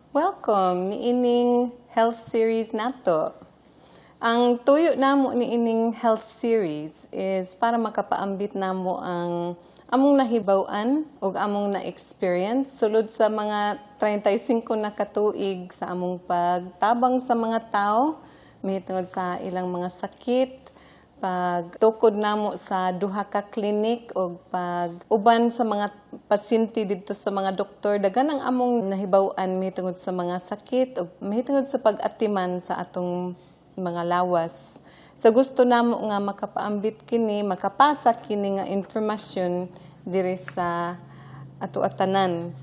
Welcome ni ining health series nato. Ang tuyo namo ni ining health series is para makapaambit namo ang among nahibaw-an ug among na-experience sulod sa mga 35 na katuig sa among pagtabang sa mga tao mahitungod sa ilang mga sakit, pagtukod namo sa duha ka klinik o pag-uban sa mga pasyente dito sa mga doktor, dagan ang among nahibaw-an mahitungod sa mga sakit o mahitungod sa pag-atiman sa atong mga lawas. So gusto namo nga makapaambit kini, makapasa kini nga informasyon diri sa ato atanan.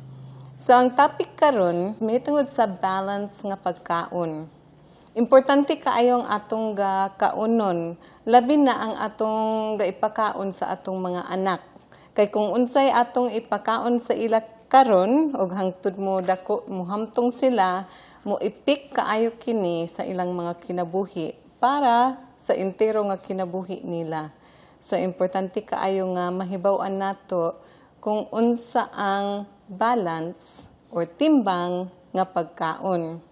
So ang topic karon mahitungod sa balance nga pagkaon. Importante kaayo ang atong kaunon, labi na ang atong ipakaon sa atong mga anak. Kay kung unsay atong ipakaon sa ila karon og hangtod mo dako mo hamtong sila, mo ipik kaayo kini sa ilang mga kinabuhi para sa entero nga kinabuhi nila. So importante kaayo nga mahibaw-an nato kung unsa ang balance or timbang nga pagkaon.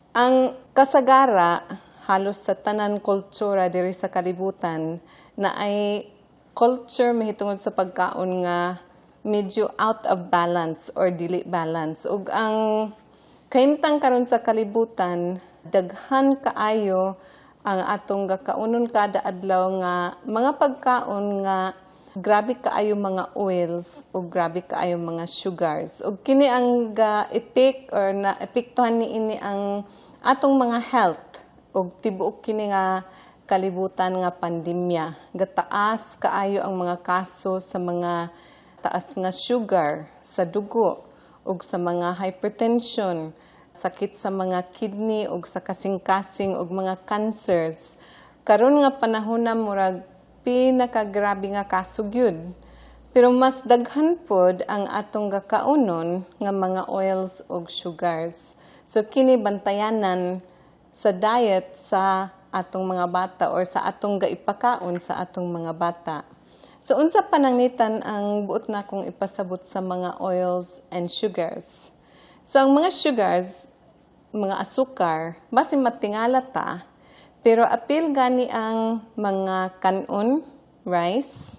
Ang kasagara halos sa tanan kultura diri sa kalibutan na ay culture mahitungod sa pagkaon nga medyo out of balance or dili balance. Ug ang kahimtang karon sa kalibutan, daghan kaayo ang atong gakaunon kada adlaw nga mga pagkaon nga grabe kaayo mga oils o grabe kaayo mga sugars. O kini ang ga-epic or na-epektuhan niini ang atong mga health o tibuok kini nga kalibutan nga pandemya. Gataas kaayo ang mga kaso sa mga taas nga sugar sa dugo o sa mga hypertension, sakit sa mga kidney o sa kasing-kasing o mga cancers. Karon nga panahon na murag pinakagrabe nga kaso gyud. Pero mas daghan pod ang atong gakaunon nga mga oils ug sugars. So kini bantayanan sa diet sa atong mga bata or sa atong gaipakaon sa atong mga bata. So unsa pananglitan ang buot na kong ipasabot sa mga oils and sugars. So ang mga sugars, mga asukar, basin matingala ta, pero apil gani ang mga kanon, rice,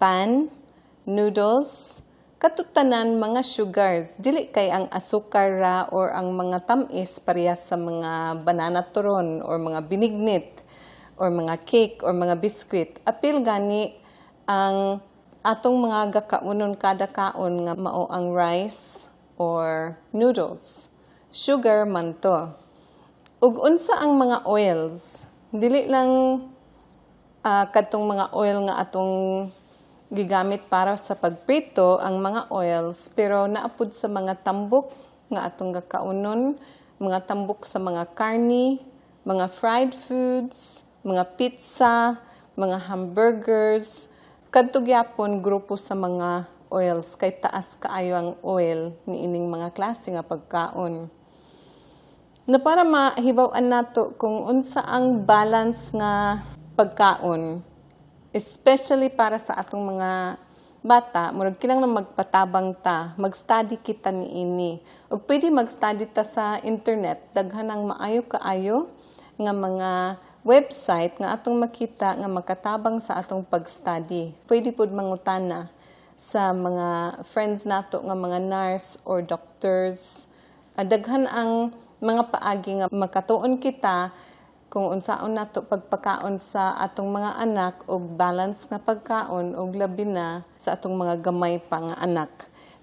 pan, noodles, katutanan mga sugars. Dili kay ang asukar ra or ang mga tamis parehas sa mga banana turon or mga binignit or mga cake or mga biskwit. Apil gani ang atong mga gakaunon kada kaon nga mao ang rice or noodles. Sugar man to. Ug unsa ang mga oils? Dili lang kadtong mga oil nga atong gigamit para sa pagprito ang mga oils, pero naapod sa mga tambok nga atong gakaunon, mga tambok sa mga karni, mga fried foods, mga pizza, mga hamburgers, kadto gyapon grupo sa mga oils kay taas kaayo ang oil niining mga klase nga pagkaon. Na para mahibaw-an nato kung unsa ang balance nga pagkaon, especially para sa atong mga bata, murag kinahanglan magpatabang ta, mag-study kita niini. Ug pwede mag-study ta sa internet, daghan ang maayo kaayo nga mga website nga atong makita nga makatabang sa atong pag-study. Pwede pud mangutana sa mga friends nato nga mga nurse or doctors. Daghan ang mga paagi nga makatuon kita kung unsaon nato pagpakaon sa atong mga anak og balance nga pagkaon og labi na sa atong mga gamay pa nga anak.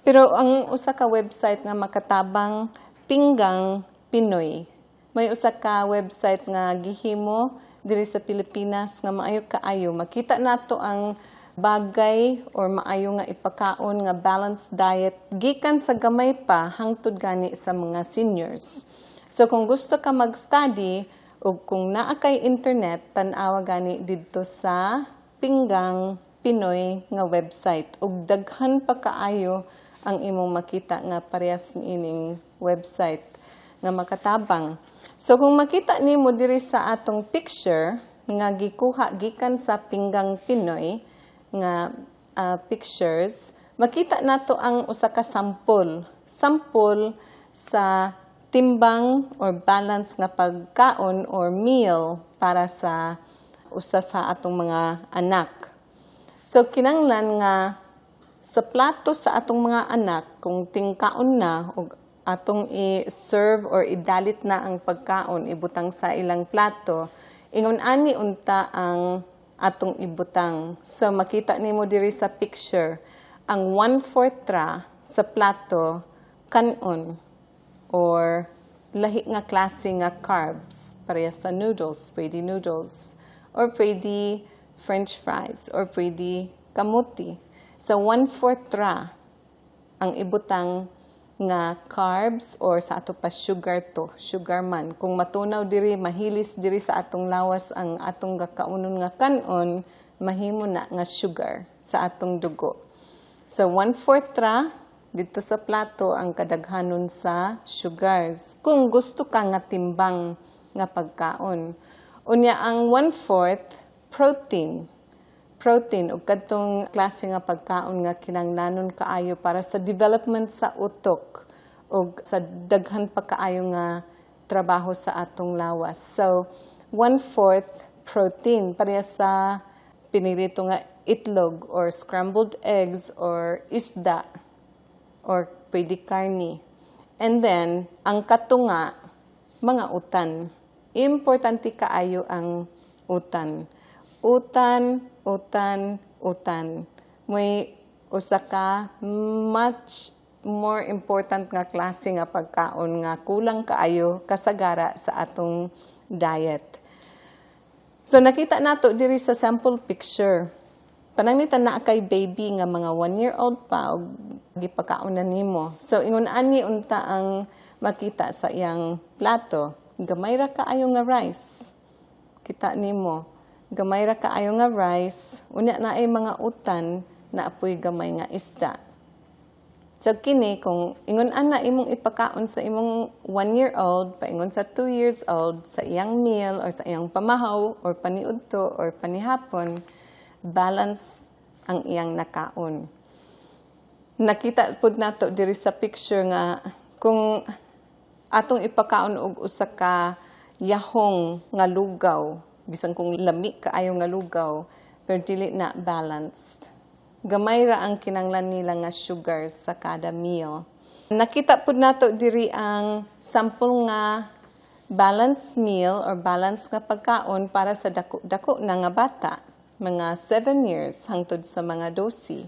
Pero ang usa ka website nga makatabang Pinggang Pinoy. May usa ka website nga gihimo diri sa Pilipinas nga maayo kaayo. Makita nato ang bagay or maayo nga ipakaon nga balanced diet gikan sa gamay pa hangtod gani sa mga seniors. So kung gusto ka mag-study o kung naa kay internet, tan-awa gani didto sa Pinggang Pinoy nga website. Ug daghan pa kaayo ang imong makita nga parehas niining website nga makatabang. So kung makita nimo diri sa atong picture nga gikuha gikan sa Pinggang Pinoy nga pictures, makita nato ang usa ka sample sa timbang or balance nga pagkaon or meal para sa usa sa atong mga anak. So kinahanglan nga sa plato sa atong mga anak kung tingkaon na o atong i-serve or idalit na ang pagkaon ibutang sa ilang plato, ingon ani unta ang atong ibutang. So makita nimo diri sa picture ang 1/4 ra sa plato kanon or lahi nga klase nga carbs, pareha sa noodles, pwede noodles, or pwede french fries, or pwede kamuti. So 1/4 ra ang ibutang nga carbs or sa ato pa sugar to, sugar man. Kung matunaw diri, mahilis diri sa atong lawas ang atong gakaunon nga kanon, mahimo na nga sugar sa atong dugo. So 1/4 ra dito sa plato ang kadaghanon sa sugars. Kung gusto ka nga timbang nga pagkaon. Unya ang 1/4 protein. Protein o kadtong klase nga pagkaon nga kinahanglanon kaayo para sa development sa utok o sa daghan pa kaayo nga trabaho sa atong lawas. So 1/4 protein pareha sa pinirito nga itlog or scrambled eggs or isda or pwede karni. And then, ang katunga, mga utan. Importante kaayo ang utan. Utan. May usa ka much more important nga klase nga pagkaon nga kulang kaayo kasagara sa atong diet. So nakita nato diri sa sample picture. Pananglitan na kay baby nga mga 1-year-old pa og gipakaon na nimo. So ingon ani unta ang makita sa iyang plato. Gamay ra kaayo nga rice. Kita nimo, gamay ra kaayo nga rice, unya na ay mga utan na apoy gamay nga isda. So kini kung ingon ana imong ipakaon sa imong 1-year-old, paingon sa 2 years old sa iyang meal or sa iyang pamahaw or paniudto or panihapon, balance ang iyang nakaon. Nakita pud nato diri sa picture nga kung atong ipakaon og usa ka yahong nga lugaw, bisan kung lami kaayo nga lugaw, pero dili na balanced. Gamay ra ang kinahanglan nila nga sugars sa kada meal. Nakita pud nato diri ang sample nga balanced meal or balanced nga pagkaon para sa dako-dako na nga bata, mga 7 years hangtod sa mga 12.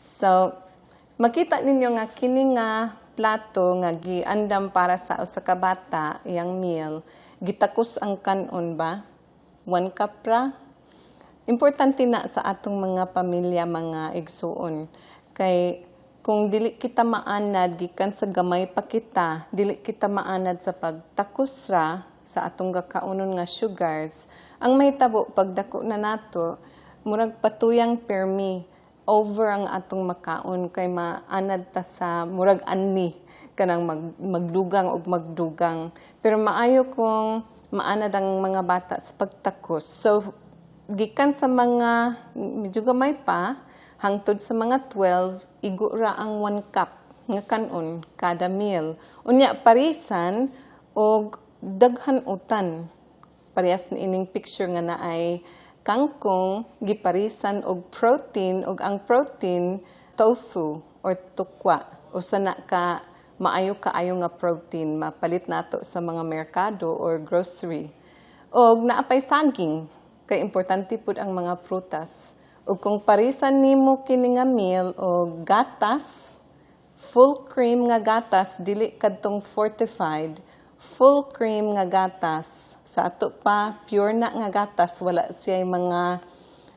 So, makita ninyo nga kini nga plato nga giandam para sa usa ka bata, iyang meal, gitakos ang kanon ba? 1 cup ra. Importante na sa atong mga pamilya, mga igsuon. Kay kung dili kita maanad gikan sa gamay pa kita, dili kita maanad sa pagtakos ra sa atong gakaunon nga sugars, ang mahitabo pagdako na nato, murag patuyang permi over ang atong makaon kay maanad ta sa murag ani kanang magdugang og magdugang. Pero maayo kung maanad ang mga bata sa pagtakos. So gikan sa mga medyo gamay pa hangtod sa mga 12, igo ra ang 1 cup nga kanon kada meal. Unya parisan og daghan utan. Parehas ni ining picture nga naay kangkong giparisan og protein og ang protein tofu or tukwa. Usa na ka maayo kaayo nga protein mapalit nato sa mga merkado or grocery. Og naapay saging kay importante pud ang mga prutas. Ug kung parisan nimo kini nga meal og gatas, full cream nga gatas dili kadtong fortified, full cream nga gatas. Sa ato pa pure na nga gatas, wala siya mga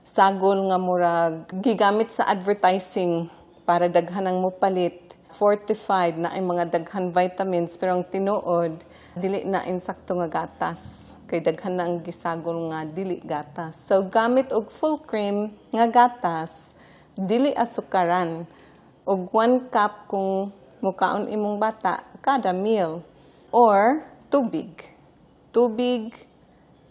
sagol nga murag gigamit sa advertising para daghan ang mopalit. Fortified na ay mga daghan vitamins pero ang tinuod dili na insakto nga gatas. Kay daghan na ang gisagol nga dili gatas. So gamit og full cream nga gatas, dili asukaran. Og 1 cup kung mukaon imong bata kada meal. Or tubig. Tubig,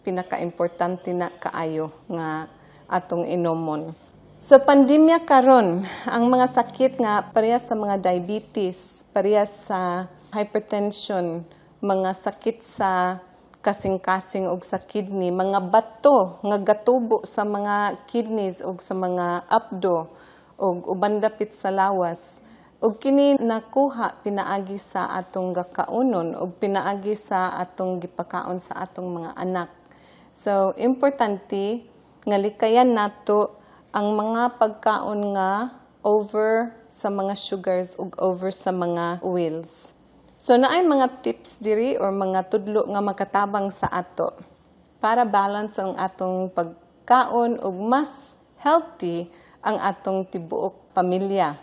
pinaka-importante na kaayo nga atong inomon. Sa pandemya karon, ang mga sakit nga parehas sa mga diabetes, parehas sa hypertension, mga sakit sa kasing-kasing og sa kidney, mga bato nga gatubo sa mga kidneys og sa mga abdo og uban dapit sa lawas. Og kini nakuha pinaagi sa atong gakaunon og pinaagi sa atong gipakaon sa atong mga anak. So importante nga likayan nato ang mga pagkaon nga over sa mga sugars ug over sa mga oils. So naay mga tips diri or mga tudlo nga makatabang sa ato para balance ang atong pagkaon ug mas healthy ang atong tibuok pamilya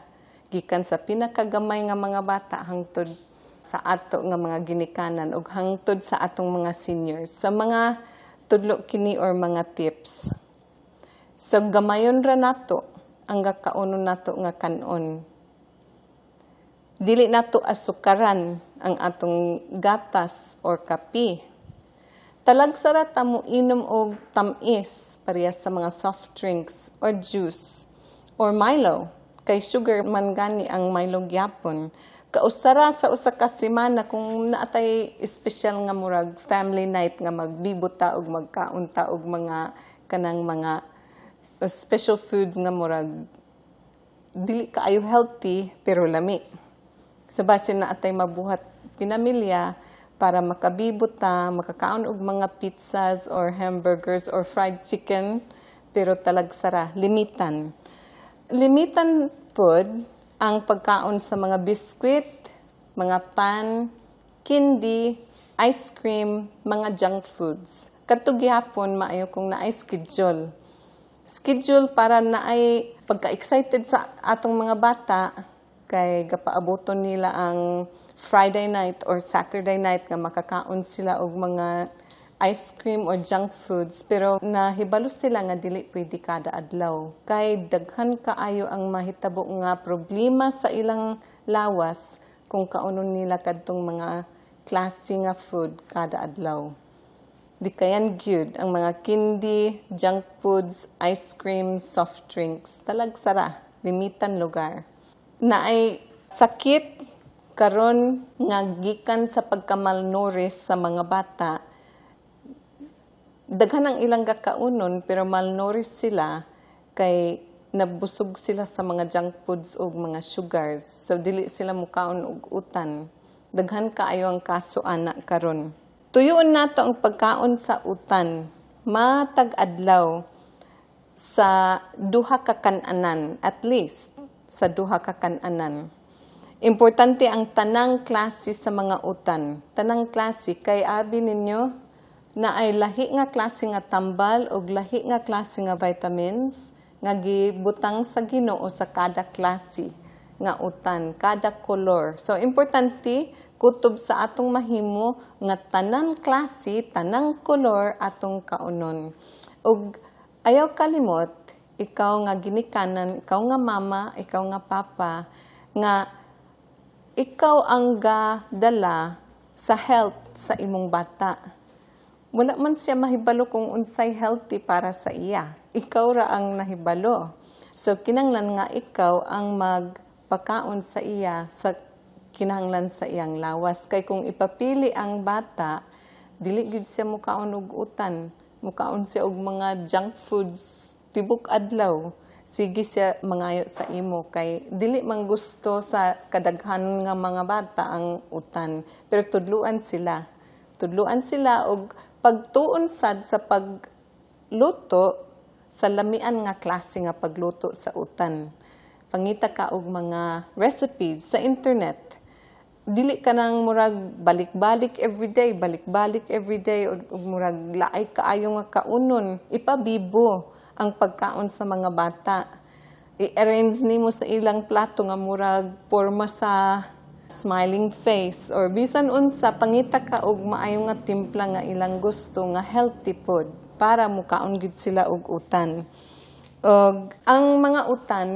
gikan sa pinakagamay nga mga bata hangtod sa ato nga mga ginikanan ug hangtod sa atong mga seniors. Sa mga tudlo kini or mga tips. So gamayon ra nato ang gakaunon nato nga kanon. Dili nato asukaran ang atong gatas or kape. Talagsara ta mo inom og tamis parehas sa mga soft drinks or juice or Milo. Kay sugar man gani ang Milo gyapon. Kausara sa usa ka semana kung naatay espesyal nga murag family night nga magbibuta og magkaunta og mga kanang mga special foods nga murag dili kaayo healthy pero lami. So base na atay mabuhat pinamilya para makabibuta, makakaon og mga pizzas or hamburgers or fried chicken pero talagsara limitan. Limitan pod ang pagkaon sa mga biskwit, mga pan, candy, ice cream, mga junk foods. Kadto gihapon maayo kung naay schedule. Schedule para naay pagka-excited sa atong mga bata kay gapaaboton nila ang Friday night or Saturday night nga makakaon sila og mga ice cream or junk foods pero nahibalo sila nga dili pwede kada adlaw kay daghan kaayo ang mahitabo nga problema sa ilang lawas kung kaunon nila kadtong mga klase nga food kada adlaw. Di kayan gyud ang mga candy, junk foods, ice cream, soft drinks. Talagsara, limitan lugar. Naay sakit karon nga gikan sa pagka-malnourished sa mga bata. Daghan ang ilang gakaunon pero malnourished sila kay nabusog sila sa mga junk foods o mga sugars. So dili sila mukaon og utan. Daghan kaayo ang kaso ana karon. Tuyoon nato ang pagkaon sa utan. Matag adlaw sa duha ka kan-anan at least sa duha ka kan-anan. Importante ang tanang klase sa mga utan. Tanang klase kay abi ninyo na ay lahi nga klase nga tambal o lahi nga klase nga vitamins nga gibutang sa Ginoo sa kada klase nga utan, kada color. So importante kutob sa atong mahimo nga tanang klase, tanang color atong kaunon. Ug ayaw kalimot ikaw nga ginikanan, ikaw nga mama, ikaw nga papa, nga ikaw ang gadala sa health sa imong bata. Wala man siya mahibalo kung unsay healthy para sa iya. Ikaw ra ang nahibalo. So kinahanglan nga ikaw ang magpakaon sa iya sa kinahanglan sa iyang lawas. Kay kung ipapili ang bata, dili gid siya mukaon og utan. Mukaon siya og mga junk foods tibok adlaw. Sige siya mangayo sa imo kay dili man gusto sa kadaghan nga mga bata ang utan. Pero tudluan sila. Tudluan sila og pagtuon sad sa pagluto sa lamian nga klase nga pagluto sa utan. Pangita ka og mga recipes sa internet. Dili ka nang murag balik-balik everyday og murag laay kaayo nga kaunon. Ipabibo ang pagkaon sa mga bata. I-arrange nimo sa ilang plato nga murag porma sa smiling face or bisan unsa pangita ka og maayo nga timpla nga ilang gusto nga healthy food para mukaon gid sila og utan. Og ang mga utan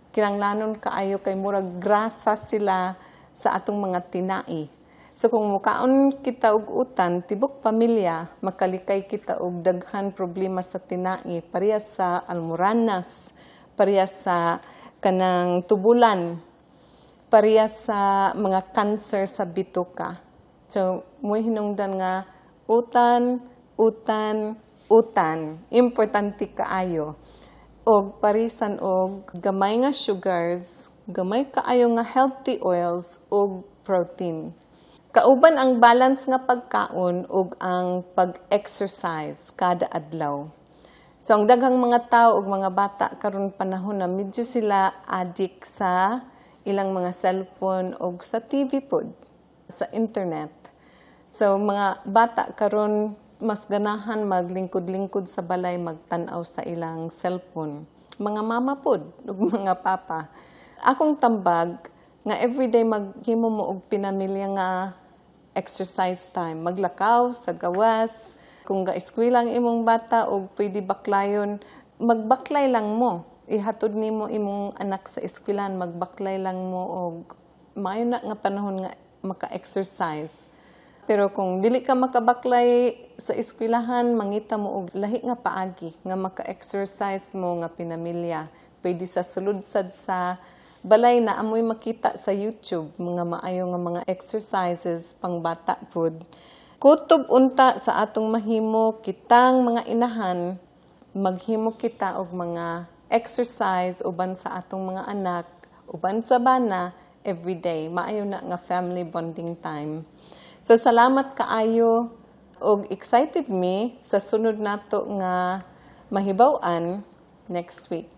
kinahanglanon kaayo kay murag grasa sila sa atong mga tinai. So kung mukaon kita og utan, tibok pamilya, makalikay kita og daghan problema sa tinai, parehas sa almoranas, parehas sa kanang tubulan, parehas sa mga cancer sa bituka. So, mo hinungdan nga utan, utan, utan. Importante kaayo. Og parisan og gamay nga sugars, gamay kaayo nga healthy oils og protein. Kauban ang balance nga pagkaon ug ang pag-exercise kada adlaw. So ang daghang mga tao ug mga bata karon panahon na medyo sila addict sa ilang mga cellphone ug sa TV pod, sa internet. So mga bata karon mas ganahan maglingkod-lingkod sa balay magtan-aw sa ilang cellphone. Mga mama pod ug mga papa. Akong tambag nga everyday maghimo mo og pinamilya nga exercise time, maglakaw sa gawas. Kung ga-eskwela ang imong bata o pwede baklayon, magbaklay lang mo. Ihatod nimo imong anak sa eskwelahan, magbaklay lang mo og maayo na nga panahon nga maka-exercise. Pero kung dili ka makabaklay sa eskwelahan, mangita mo og lahi nga paagi nga maka-exercise mo nga pinamilya. Pwede sa suludsad sa balay na amoy makita sa YouTube, mga maayo nga mga exercises pang bata pod. Kutob unta sa atong mahimo kitang mga inahan, maghimo kita og mga exercise uban sa atong mga anak, uban sa bana everyday. Maayo na nga family bonding time. So salamat kaayo og excited me sa sunod nato nga mahibaw-an next week.